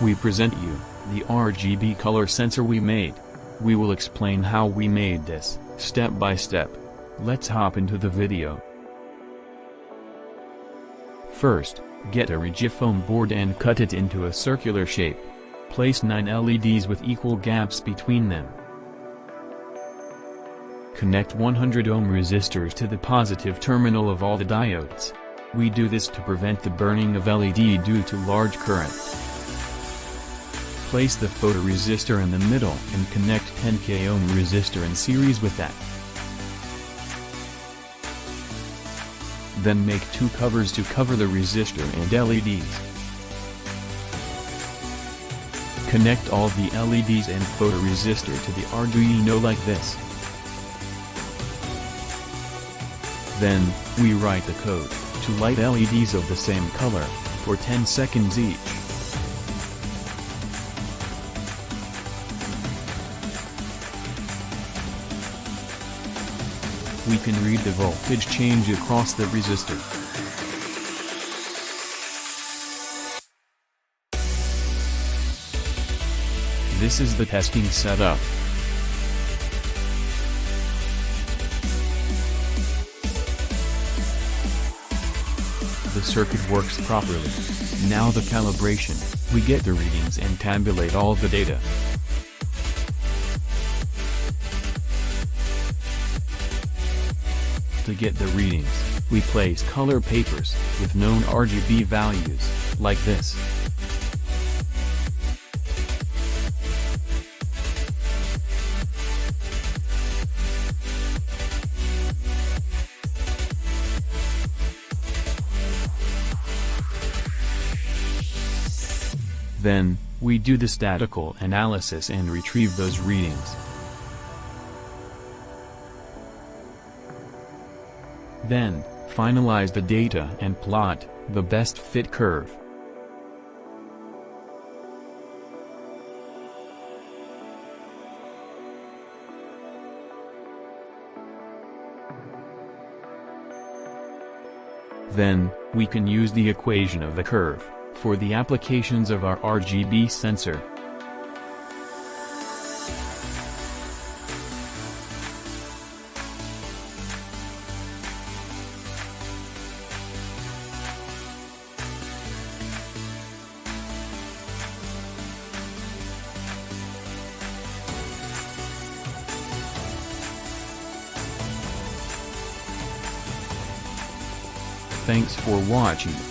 we present you the RGB color sensor we made. We will explain how we made this, step by step. Let's hop into the video. First, get a rigid foam board and cut it into a circular shape. Place 9 LEDs with equal gaps between them. Connect 100 ohm resistors to the positive terminal of all the diodes. We do this to prevent the burning of LED due to large current. Place the photoresistor in the middle and connect 10K ohm resistor in series with that. Then make 2 covers to cover the resistor and LEDs. Connect all the LEDs and photoresistor to the Arduino like this. Then, we write the code to light LEDs of the same color, for 10 seconds each. We can read the voltage change across the resistor. This is the testing setup. The circuit works properly. Now the calibration, we get the readings and tabulate all the data. To get the readings, we place color papers with known RGB values, like this. Then, we do the statistical analysis and retrieve those readings. Then, finalize the data and plot the best fit curve. Then, we can use the equation of the curve for the applications of our RGB sensor. Thanks for watching.